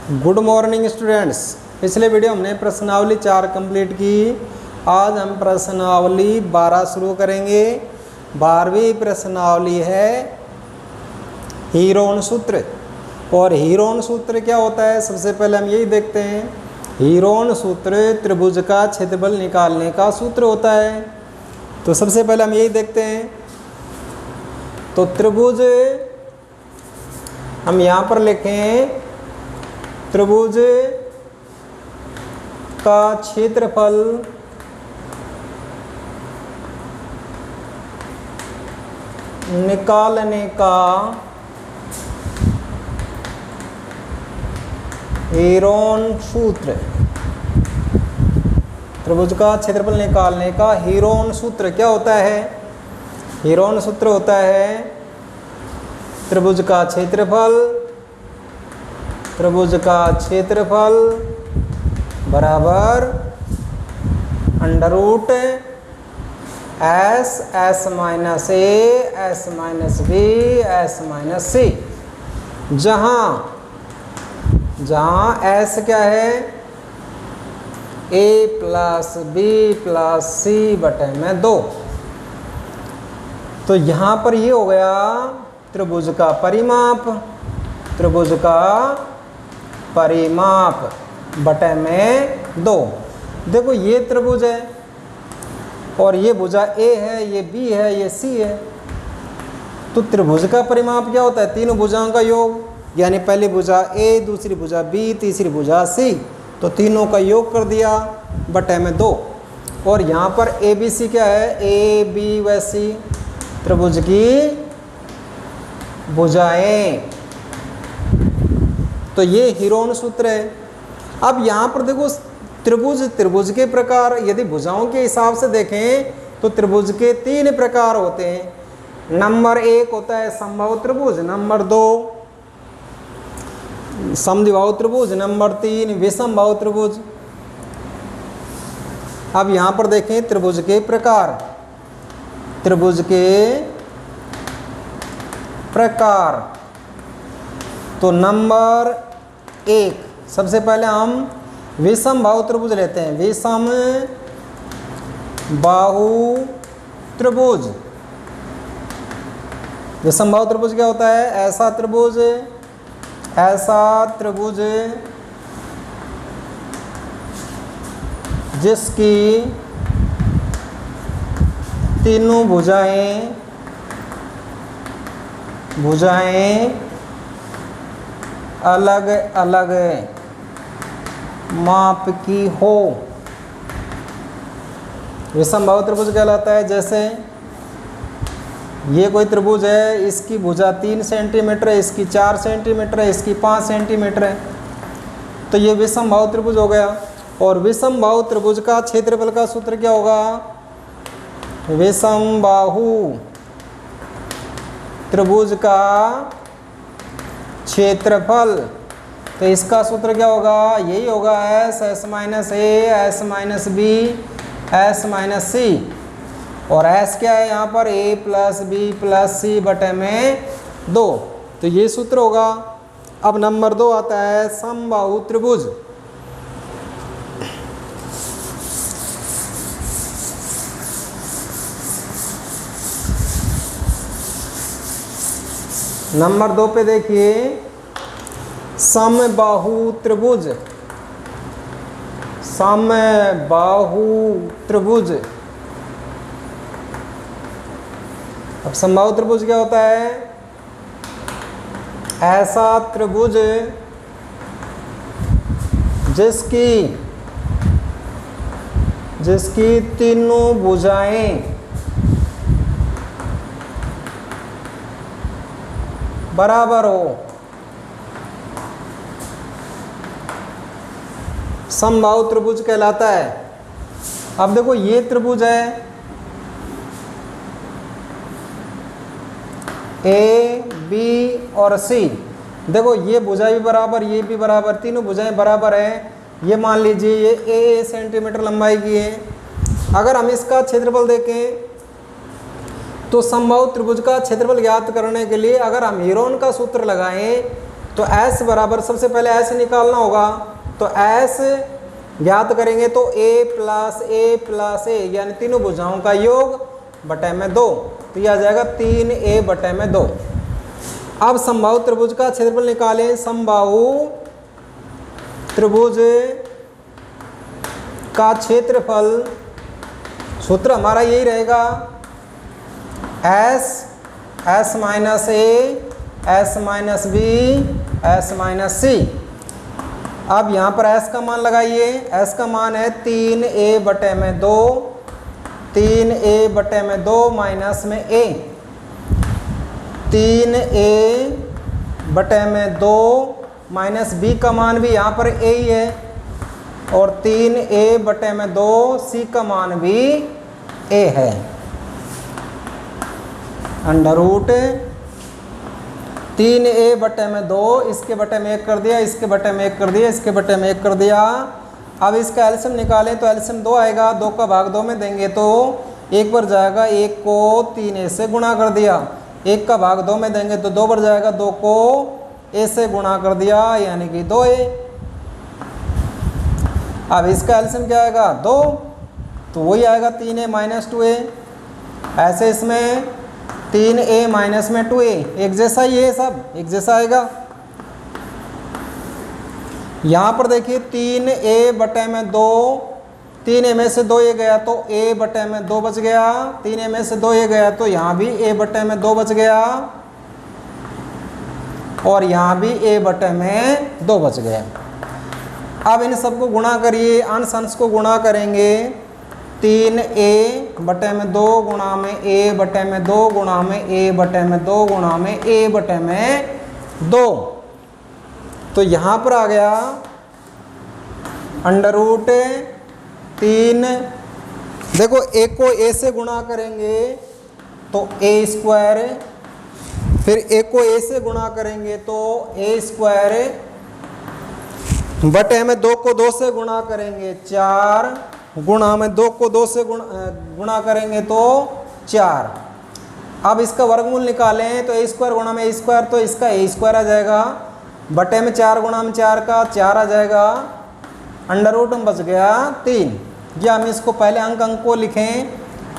Good morning students. पिछले video हमने प्रश्नावली 4 कंप्लीट की। आज हम प्रश्नावली 12 शुरू करेंगे। 12वीं प्रश्नावली है हीरोन सूत्र। और हीरोन सूत्र क्या होता है, सबसे पहले हम यही देखते हैं। हीरोन सूत्र त्रिभुज का क्षेत्रफल निकालने का सूत्र होता है। तो सबसे पहले हम यही देखते हैं। तो त्रिभुज हम यहाँ पर लिखें, त्रिभुज का क्षेत्रफल निकालने का हीरोन सूत्र, त्रिभुज का क्षेत्रफल निकालने का हीरोन सूत्र क्या होता है? हीरोन सूत्र होता है त्रिभुज का क्षेत्रफल, त्रिभुज का क्षेत्रफल बराबर under root S S minus A S minus B S minus C, जहाँ एस क्या है, A plus B plus C बटे में 2। तो यहाँ पर ये हो गया त्रिभुज का परिमाप, त्रिभुज का परिमाप बटे में 2। देखो ये त्रिभुज है और ये भुजा ए है, ये बी है, ये सी है। तो त्रिभुज का परिमाप क्या होता है? तीनों भुजाओं का योग, यानी पहली भुजा ए, दूसरी भुजा बी, तीसरी भुजा सी। तो तीनों का योग कर दिया बटे में 2। और यहाँ पर ए बी सी क्या है? ए बी व सी त्रिभुज की भुजाएं। तो ये हीरोन सूत्र है। अब यहाँ पर देखो त्रिभुज के प्रकार, यदि भुजाओं के हिसाब से देखें तो त्रिभुज के 3 प्रकार होते हैं। नंबर 1 होता है समबाहु त्रिभुज, नंबर 2 समद्विबाहु त्रिभुज, नंबर 3 विषमबाहु त्रिभुज। अब यहाँ पर देखें त्रिभुज के प्रकार, त्रिभुज के प्रकार। तो नंबर 1 सबसे पहले हम विषमबाहु त्रिभुज लेते हैं। विषम बाहु त्रिभुज, विषमबाहु त्रिभुज क्या होता है? ऐसा त्रिभुज जिसकी तीनों भुजाएं अलग अलग माप की हो, विषमबाहु त्रिभुज कहलाता है। जैसे ये कोई त्रिभुज है, इसकी भुजा 3 सेंटीमीटर है, इसकी 4 सेंटीमीटर है, इसकी 5 सेंटीमीटर है। तो ये विषमबाहु त्रिभुज हो गया। और विषमबाहु त्रिभुज का क्षेत्रफल का सूत्र क्या होगा? विषमबाहु त्रिभुज का क्षेत्रफल, तो इसका सूत्र क्या होगा? यही होगा S S minus A S minus B S minus C. और एस क्या है यहाँ पर? A plus B plus C बटे में 2। तो ये सूत्र होगा। अब नंबर 2 आता है समबाहु त्रिभुज। नंबर 2 पे देखिए समबाहु त्रिभुज, समबाहु त्रिभुज। अब समबाहु त्रिभुज क्या होता है? ऐसा त्रिभुज जिसकी तीनों भुजाएं बराबर हो, समबाहु त्रिभुज कहलाता है। अब देखो ये त्रिभुज है ए बी और सी। देखो ये भुजा भी बराबर, ये भी बराबर, तीनों भुजाएं बराबर हैं। ये मान लीजिए ये ए सेंटीमीटर लंबाई की है। अगर हम इसका क्षेत्रफल देखें तो समबाहु त्रिभुज का क्षेत्रफल ज्ञात करने के लिए अगर हम हीरोन का सूत्र लगाएं तो S बराबर सबसे पहले S निकालना होगा, तो S ज्ञात करेंगे तो a यानी तीनों भुजाओं का योग बटे में 2, तो यह आ जाएगा 3a बटे में 2। अब समबाहु त्रिभुज का क्षेत्रफल निकालें। समबाहु त्रिभुज का क्षेत्रफल सूत्र हमारा यही रहेगा s minus a s minus b s minus c। अब यहाँ पर s का मान लगाइए, s का मान है 3a बटे में 2, 3a बटे में 2 माइनस में a, 3a बटे में 2 माइनस b का मान भी यहाँ पर a ही है, और 3a बटे में 2 c का मान भी a है। अंडर रूट 3a बटे में 2, इसके बटे में 1 कर दिया, इसके बटे में 1 कर दिया, इसके बटे में 1 कर दिया। अब इसका एलसीएम निकालें तो एलसीएम 2 आएगा, 2 का भाग 2 में देंगे तो 1 बार जाएगा, 1 को 3a से गुणा कर दिया, 1 का भाग 2 में देंगे तो 2 बार जाएगा, 2 को a से गुणा कर दिया यानी कि 2a। अब इसका एलसीएम क्या आएगा 2, तो वही आएगा 3a माइनस 2a। ऐसे इसमें 3a माइनस में 2a एक जैसा ही है, सब एक जैसा आएगा। यहाँ पर देखिए 3a बटे में 2, 3a में से 2a गया तो a बटे में 2 बच गया, 3a में से 2a गया तो यहाँ भी a बटे में 2 बच गया, और यहाँ भी a बटे में 2 बच गया। अब इन सबको गुणा करिए, अंश अंश को गुणा करेंगे, 3a बटे में 2 गुणा में a बटे में 2 गुणा में a बटे में 2 गुणा में a बटे में 2, तो यहाँ पर आ गया अंडर रूट 3। देखो a को a से गुणा करेंगे तो a स्क्वायर, फिर a को a से गुणा करेंगे तो a स्क्वायर बटे में 2 को 2 से गुणा करेंगे 4, गुणा में 2 को 2 से गुणा करेंगे तो 4। अब इसका वर्गमूल निकालें तो a स्क्वायर गुणा में a स्क्वायर, तो इसका a स्क्वायर आ जाएगा, बटे में 4 गुणा में 4 का 4 आ जाएगा, अंडर रूट में बच गया 3। या हम इसको पहले अंक को लिखें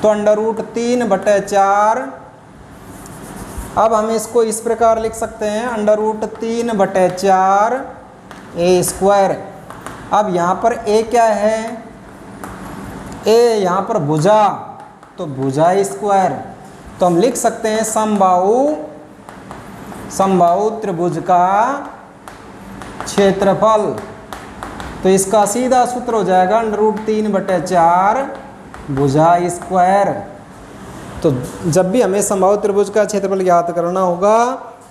तो अंडर रूट 3 बटे 4। अब हम इसको इस प्रकार लिख सकते हैं, अंडर रूट 3 बटे 4 a स्क्वायर। अब यहाँ पर a क्या है, a यहाँ पर भुजा, तो भुजा स्क्वायर, तो हम लिख सकते हैं समबाहु त्रिभुज का क्षेत्रफल। तो इसका सीधा सूत्र हो जाएगा अंडर रूट 3 बटे 4 भुजा स्क्वायर। तो जब भी हमें समबाहु त्रिभुज का क्षेत्रफल ज्ञात करना होगा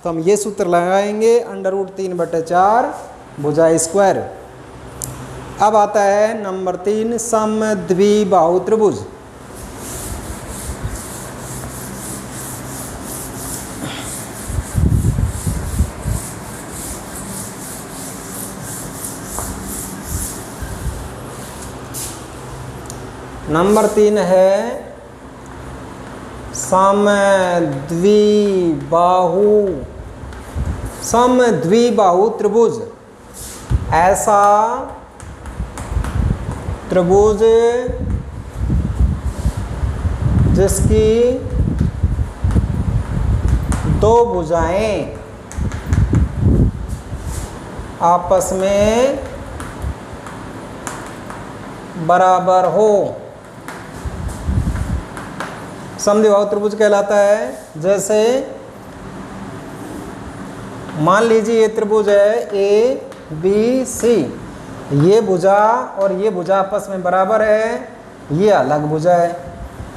तो हम ये सूत्र लगाएंगे, अंडर रूट 3 बटे 4 भुजा स्क्वायर। अब आता है नंबर 3 समद्विबाहु त्रिभुज। नंबर 3 है समद्विबाहु त्रिभुज। ऐसा त्रिभुज जिसकी दो भुजाएं आपस में बराबर हो, समद्विबाहु त्रिभुज कहलाता है। जैसे मान लीजिए ये त्रिभुज है ए बी सी, ये भुजा और ये भुजा आपस में बराबर है, ये अलग भुजा है।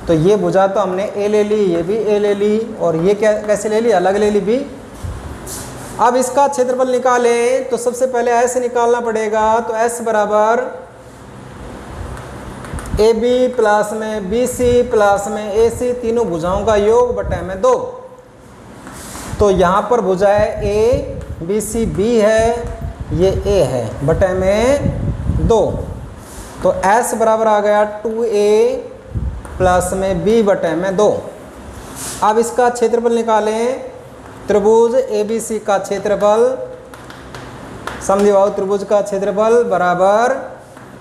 तो ये भुजा तो हमने ए ले ली, ये भी ए ले ली, और ये क्या कैसे ले ली, अलग ले ली बी। अब इसका क्षेत्रफल निकालें तो सबसे पहले एस निकालना पड़ेगा, तो एस बराबर ए बी प्लस में बी सी प्लस में ए सी, तीनों भुजाओं का योग बटे में 2। तो यहाँ पर भुजा है ए बी सी बी है, ये ए है, बटे में 2। तो एस बराबर आ गया 2a प्लस में b बटे में 2। अब इसका क्षेत्रफल निकालें, त्रिभुज ABC का क्षेत्रफल समद्विबाहु त्रिभुज का क्षेत्रफल बराबर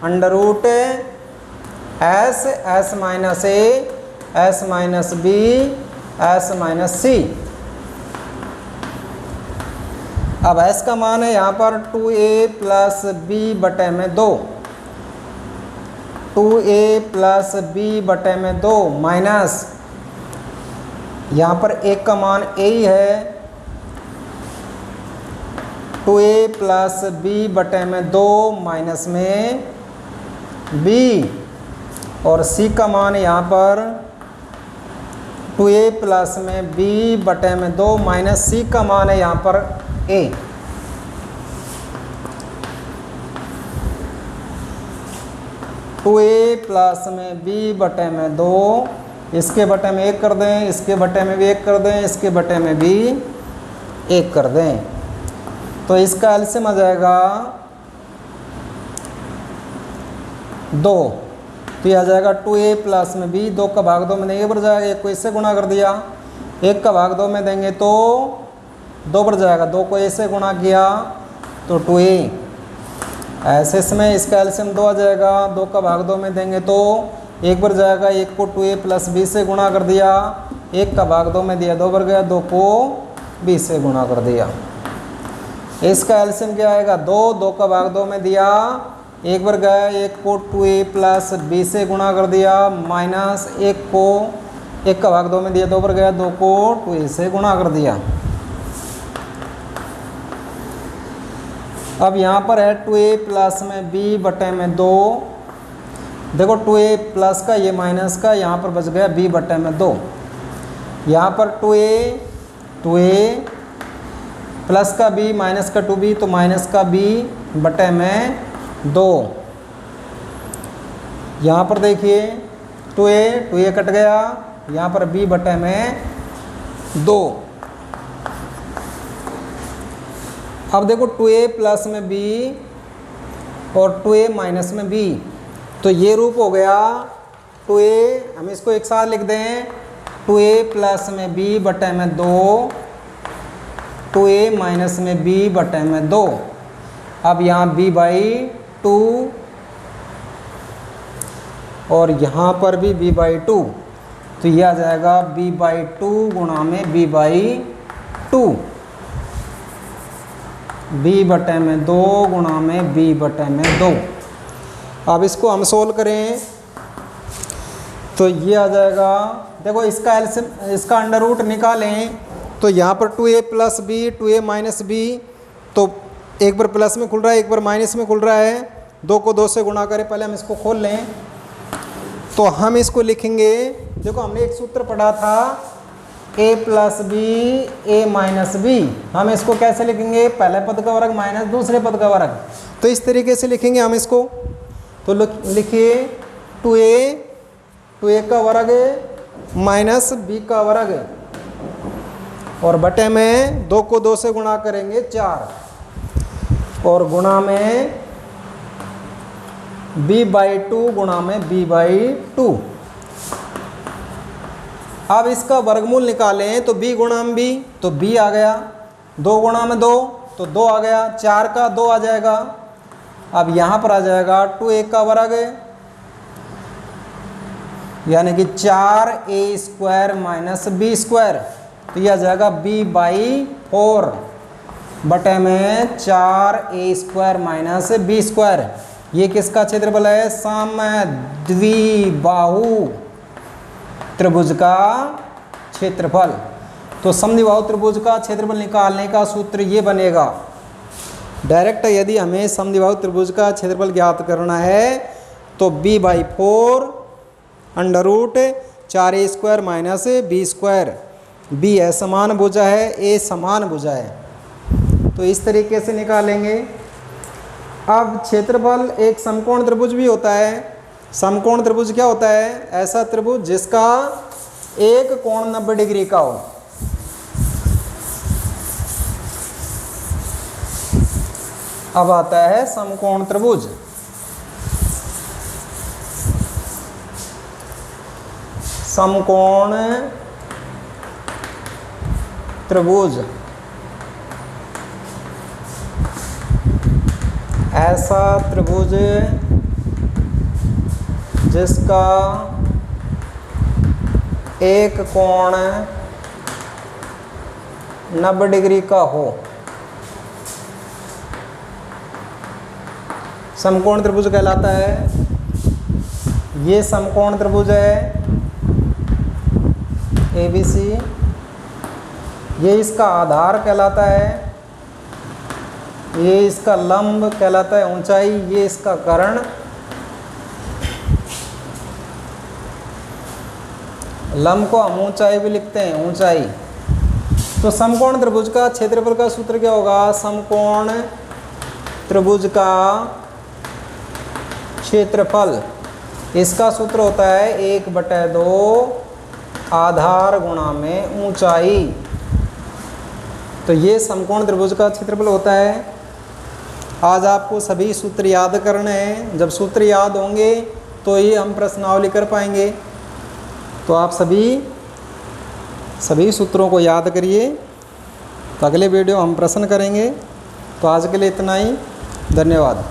under root S, S minus A, S minus B, S minus C. अब एस का मान है यहाँ पर 2a प्लस बी बटे में 2, 2a प्लस बी बटे में 2 माइनस यहाँ पर एक का मान a ही है, 2a प्लस बी बटे में 2 माइनस में b, और c का मान यहाँ पर 2a प्लस में b बटे में 2 माइनस c का मान है यहाँ पर a। टू ए प्लस में b बटे में 2, इसके बटे में 1 कर दें, इसके बटे में भी 1 कर दें, इसके बटे में भी 1 कर दें, तो इसका एलसीएम आ जाएगा 2। तो ये आ जाएगा 2a प्लस में b, 2 का भाग 2 में देंगे बढ़ जाएगा, 1 को इससे गुणा कर दिया, 1 का भाग 2 में देंगे तो 2 बढ़ जाएगा, 2 को a से गुणा किया तो 2a, ऐसे इसमें इसका एलसीएम 2 आ जाएगा, 2 का भाग 2 में देंगे तो 1 बढ़ जाएगा, 1 को 2a प्लस b से गुणा कर दिया, 1 का भाग 2 में दिया 2 बढ़ गया, 2 को b से गुणा कर दिया। इसका एलसीएम क्या आएगा 2, 2 का भाग 2 में दिया 1 बढ़ गया, 1 को 2a प्लस b से गुणा कर दिया, माइनस 1 को 1 का भाग 2 में दिया 2 बढ़ गया, 2 को 2a से गुणा कर दिया। अब यहाँ पर है 2a प्लस में b बटे में 2, देखो 2a प्लस का ये माइनस का यहाँ पर बच गया b बटे में 2, यहाँ पर 2a प्लस का b माइनस का 2b, तो माइनस का b बटे में 2, यहाँ पर देखिए 2a कट गया, यहाँ पर b बटे में 2। अब देखो 2a प्लस में b और 2a माइनस में b, तो ये रूप हो गया 2a, हम इसको एक साथ लिख दें 2a प्लस में b बटे में 2, 2a माइनस में b बटे में 2। अब यहाँ b बाई 2 और यहाँ पर भी b बाई 2, तो यह आ जाएगा b बाई 2 गुणा में b बाई 2, b बटे में 2 गुणा में b बटे में 2। अब इसको हम सोल्व करें तो ये आ जाएगा, देखो इसका एलसीएम, इसका अंडर रूट निकालें तो यहाँ पर 2a plus b, 2a minus b, तो एक बार प्लस में खुल रहा है एक बार माइनस में खुल रहा है, 2 को 2 से गुणा करें, पहले हम इसको खोल लें तो हम इसको लिखेंगे, देखो हमने एक सूत्र पढ़ा था a plus b, a minus b, हम इसको कैसे लिखेंगे, पहले पद का वर्ग माइनस दूसरे पद का वर्ग, तो इस तरीके से लिखेंगे हम इसको। तो लिखिए 2a का वर्ग माइनस b का वर्ग और बटे में 2 को 2 से गुणा करेंगे 4 और गुणा में b बाई 2 गुणा में b बाई 2। अब इसका वर्गमूल निकालें तो b गुणा में b, तो b आ गया, 2 गुणा में 2 तो 2 आ गया, 4 का 2 आ जाएगा। अब यहाँ पर आ जाएगा 2a का वर्ग यानी कि 4a square minus b square, तो यह आ जाएगा b बाई 4 बटे में 4a square minus b square. ये किसका क्षेत्रफल है, समद्विबाहु त्रिभुज का क्षेत्रफल। तो समद्विबाहु त्रिभुज का क्षेत्रफल निकालने का सूत्र ये बनेगा, डायरेक्ट यदि हमें समद्विबाहु त्रिभुज का क्षेत्रफल ज्ञात करना है तो b by 4 under root 4a square minus b square, b है समान भुजा है, a समान भुजा है, तो इस तरीके से निकालेंगे। अब क्षेत्रफल एक समकोण त्रिभुज भी होता है। समकोण त्रिभुज क्या होता है, ऐसा त्रिभुज जिसका एक कोण 90 डिग्री का हो। अब आता है समकोण त्रिभुज। समकोण त्रिभुज ऐसा त्रिभुज जिसका एक कोण 90 डिग्री का हो। समकोण त्रिभुज कहलाता है। ये समकोण त्रिभुज है ABC, ये इसका आधार कहलाता है, ये इसका लंब कहलाता है ऊंचाई, ये इसका कर्ण, लंब को हम ऊंचाई भी लिखते हैं, ऊंचाई। तो समकोण त्रिभुज का क्षेत्रफल का सूत्र क्या होगा? समकोण त्रिभुज का क्षेत्रफल, इसका सूत्र होता है 1/2 आधार गुणा में ऊंचाई। तो ये समकोण त्रिभुज का क्षेत्रफल होता है। आज आपको सभी सूत्र याद करने हैं। जब सूत्र याद होंगे तो ये हम प्रश्नावली कर पाएंगे। तो आप सभी सूत्रों को याद करिए। तो अगले वीडियो हम प्रश्न करेंगे। तो आज के लिए इतना ही। धन्यवाद।